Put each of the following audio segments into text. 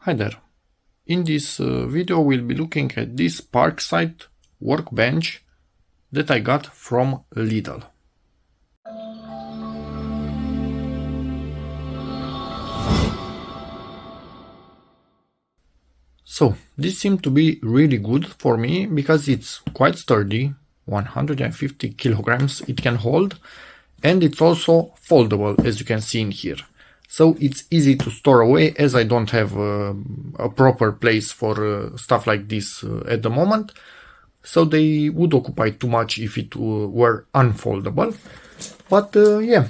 Hi there. In this video we'll be looking at this PARKSIDE workbench that I got from Lidl. So this seemed to be really good for me because it's quite sturdy, 150 kilograms it can hold, and it's also foldable, as you can see in here. So it's easy to store away, as I don't have a proper place for stuff like this at the moment. So they would occupy too much if it were unfoldable. But yeah,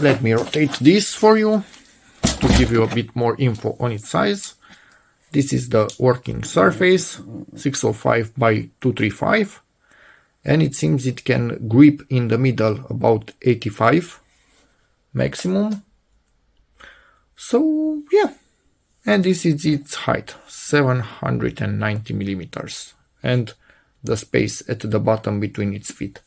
let me rotate this for you to give you a bit more info on its size. This is the working surface, 605 by 235. And it seems it can grip in the middle about 85 maximum. So yeah, and this is its height, 790 millimeters, and the space at the bottom between its feet.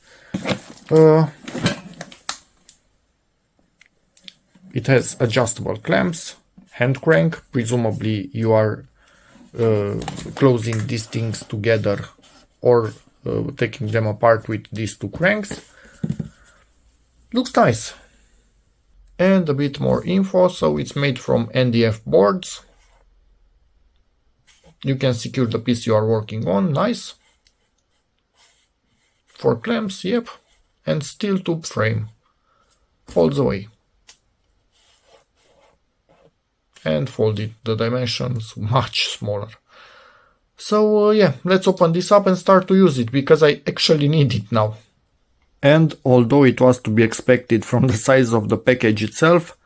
It has adjustable clamps, hand crank. Presumably you are closing these things together or taking them apart with these two cranks. Looks nice. And a bit more info. So it's made from NDF boards. You can secure the piece you are working on. Nice. 4 clamps, yep. And steel tube frame. Folds away. And folded. The dimensions much smaller. So yeah, let's open this up and start to use it, because I actually need it now. And although it was to be expected from the size of the package itself,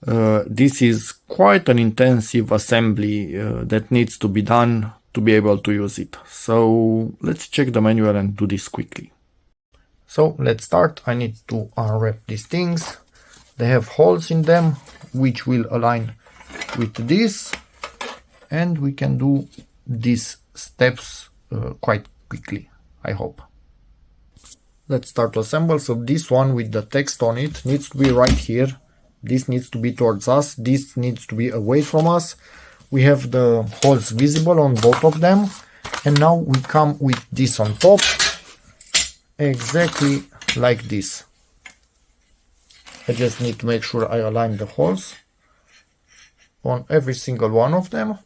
this is quite an intensive assembly that needs to be done to be able to use it. So let's check the manual and do this quickly. So let's start. I need to unwrap these things. They have holes in them which will align with this, and we can do these steps quite quickly, I hope. Let's start to assemble. So this one with the text on it needs to be right here. This needs to be towards us. This needs to be away from us. We have the holes visible on both of them. And now we come with this on top. Exactly like this. I just need to make sure I align the holes on every single one of them.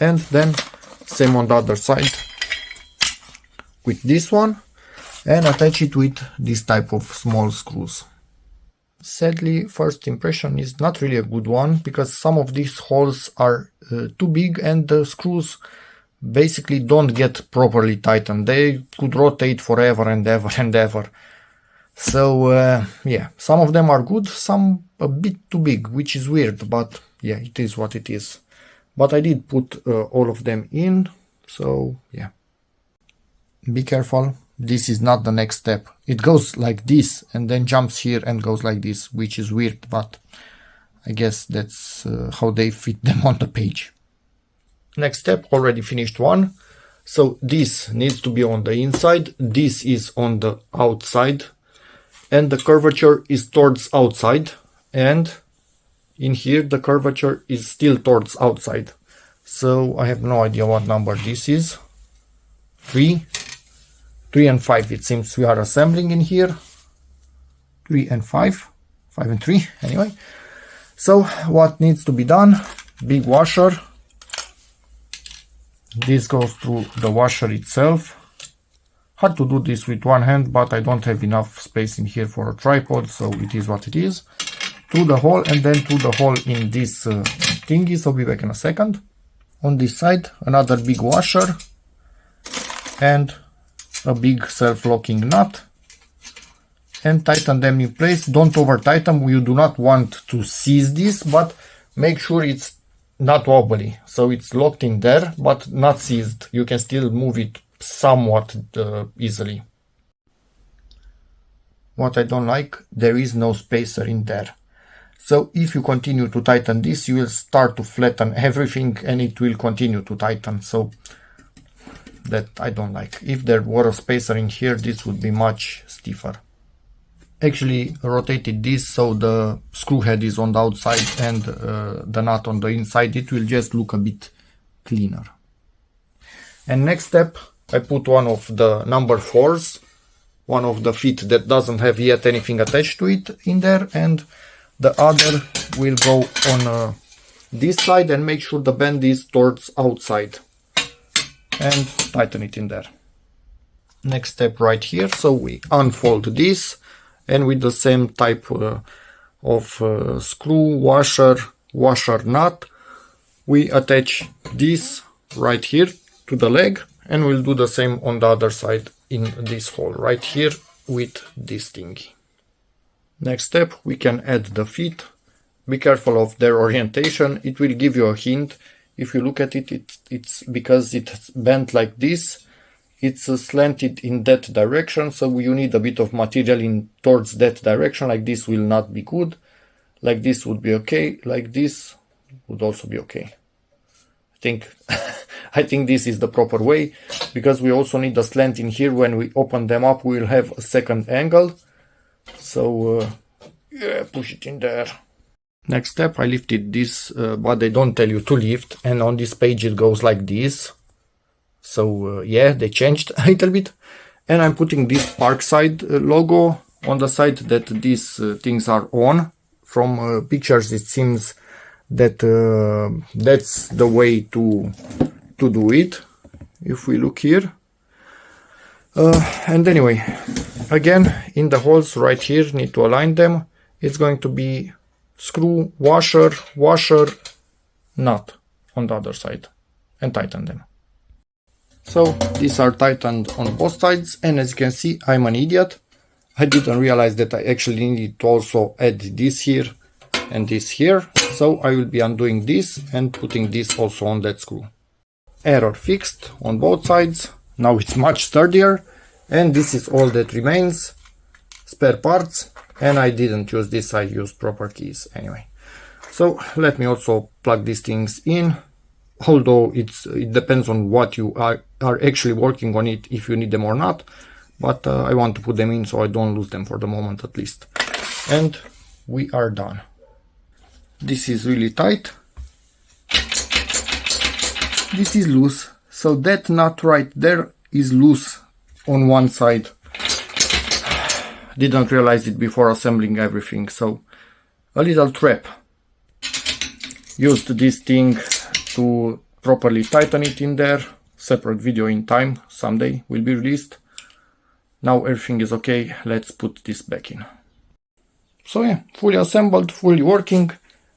And then same on the other side with this one. And attach it with this type of small screws. Sadly, first impression is not really a good one, because some of these holes are too big and the screws basically don't get properly tightened. They could rotate forever and ever and ever. So yeah, some of them are good, some a bit too big, which is weird, but yeah, it is what it is. But I did put all of them in, so yeah. Be careful. This is not the next step. It goes like this and then jumps here and goes like this, which is weird, but I guess that's how they fit them on the page. Next step, already finished one. So this needs to be on the inside. This is on the outside. And the curvature is towards outside. And in here, the curvature is still towards outside. So I have no idea what number this is. 3 and 5, it seems we are assembling in here. 3 and 5, 5 and 3, anyway. So what needs to be done? Big washer. This goes through the washer itself. Hard to do this with one hand, but I don't have enough space in here for a tripod, so it is what it is. Through the hole and then through the hole in this thingy, so I'll be back in a second. On this side, another big washer. And a big self-locking nut, and tighten them in place. Don't over tighten. You do not want to seize this, but make sure it's not wobbly, so it's locked in there but not seized. You can still move it somewhat easily. What I don't like, there is no spacer in there. So if you continue to tighten this, you will start to flatten everything and it will continue to tighten. So that I don't like. If there were a spacer in here, this would be much stiffer. actually rotated this so the screw head is on the outside and the nut on the inside. It will just look a bit cleaner. And next step, I put one of the number 4s, one of the feet that doesn't have yet anything attached to it in there, and the other will go on this side, and make sure the bend is towards outside, and tighten it in there. Next step right here, so we unfold this, and with the same type of screw, washer nut, we attach this right here to the leg, and we'll do the same on the other side in this hole right here with this thingy. Next step, we can add the feet. Be careful of their orientation. It will give you a hint. If you look at it, it's because it's bent like this, it's slanted in that direction, so you need a bit of material in towards that direction. Like this will not be good. Like this would be okay. Like this would also be okay. I think this is the proper way, because we also need a slant in here. When we open them up, we will have a second angle. So yeah, push it in there. Next step, I lifted this, but they don't tell you to lift, and on this page it goes like this. So yeah, they changed a little bit, and I'm putting this PARKSIDE logo on the side that these things are on. From pictures it seems that that's the way to do it, if we look here. And anyway, again, in the holes right here, need to align them. It's going to be screw, washer, nut on the other side, and tighten them. So these are tightened on both sides, and as you can see, I'm an idiot. I didn't realize that I actually needed to also add this here and this here. So I will be undoing this and putting this also on that screw. Error fixed on both sides. Now it's much sturdier, and this is all that remains. Spare parts, and I didn't use this, I used proper keys anyway. So let me also plug these things in, although it depends on what you are actually working on it, if you need them or not, but I want to put them in so I don't lose them for the moment at least. And we are done. This is really tight. This is loose, so that nut right there is loose on one side. Didn't realize it before assembling everything, so a little trap. Used this thing to properly tighten it in there. Separate video in time, someday will be released. Now everything is okay, let's put this back in. So yeah, fully assembled, fully working.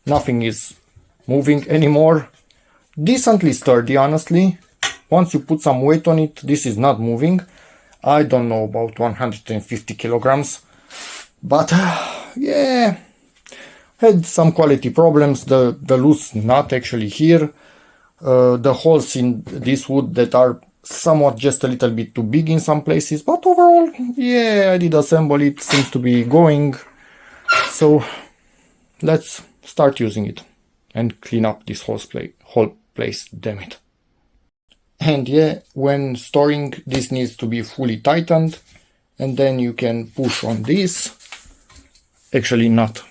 Nothing is moving anymore. Decently sturdy, honestly. Once you put some weight on it, this is not moving. I don't know about 150 kilograms, but yeah, had some quality problems. The loose nut actually here, the holes in this wood that are somewhat just a little bit too big in some places, but overall, yeah, I did assemble it, seems to be going. So let's start using it and clean up this whole place, damn it. And yeah, when storing, this needs to be fully tightened, and then you can push on this, actually not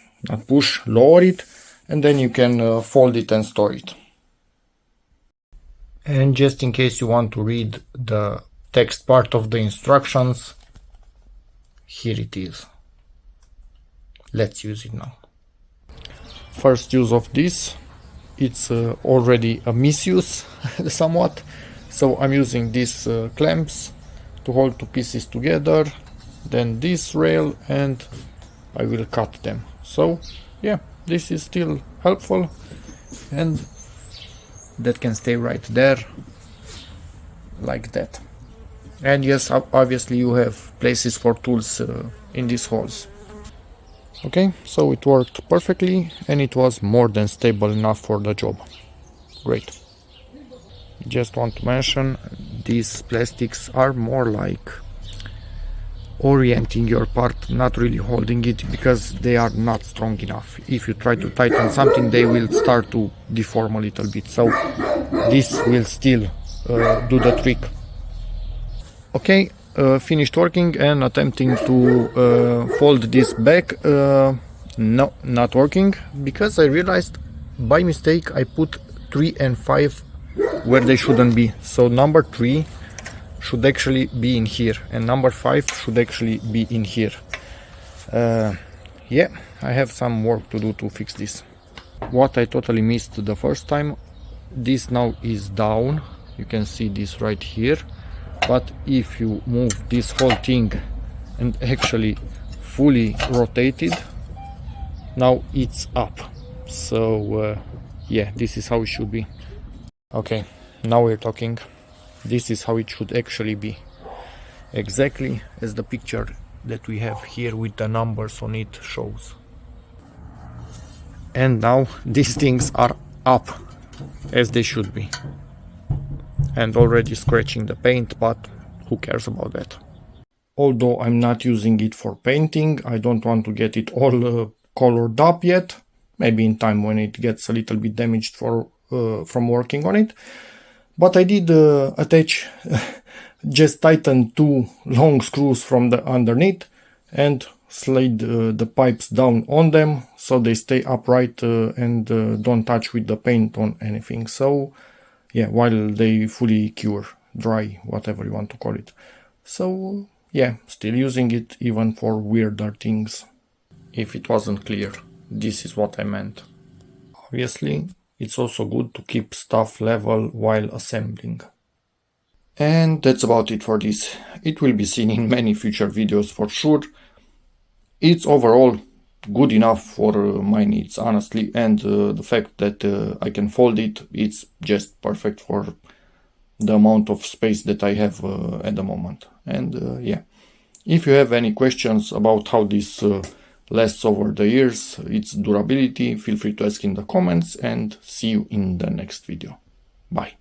push, lower it, and then you can fold it and store it. And just in case you want to read the text part of the instructions, here it is. Let's use it now. First use of this, it's already a misuse somewhat. So I'm using these clamps to hold two pieces together, then this rail, and I will cut them. So yeah, this is still helpful, and that can stay right there like that. And yes, obviously you have places for tools in these holes. Okay, so it worked perfectly, and it was more than stable enough for the job. Great. Just want to mention, these plastics are more like orienting your part, not really holding it, because they are not strong enough. If you try to tighten something, they will start to deform a little bit. So this will still do the trick. Okay, finished working and attempting to fold this back. No, not working, because I realized by mistake I put 3 and 5 where they shouldn't be. So number 3 should actually be in here and number 5 should actually be in here. Yeah, I have some work to do to fix this. What I totally missed the first time, this now is down, you can see this right here, but if you move this whole thing and actually fully rotated, now it's up. So yeah, this is how it should be. Okay, now we're talking. This is how it should actually be, exactly as the picture that we have here with the numbers on it shows. And now these things are up as they should be, and already scratching the paint, but who cares about that. Although I'm not using it for painting, I don't want to get it all colored up yet. Maybe in time when it gets a little bit damaged from working on it. But I did attach, just tighten 2 long screws from the underneath and slide the pipes down on them so they stay upright and don't touch with the paint on anything. So yeah, while they fully cure, dry, whatever you want to call it. So yeah, still using it even for weirder things. If it wasn't clear, this is what I meant. Obviously, it's also good to keep stuff level while assembling. And that's about it for this. It will be seen in many future videos for sure. It's overall good enough for my needs, honestly, and the fact that I can fold it, it's just perfect for the amount of space that I have at the moment. And yeah, if you have any questions about how this lasts over the years, its durability, feel free to ask in the comments, and see you in the next video. Bye.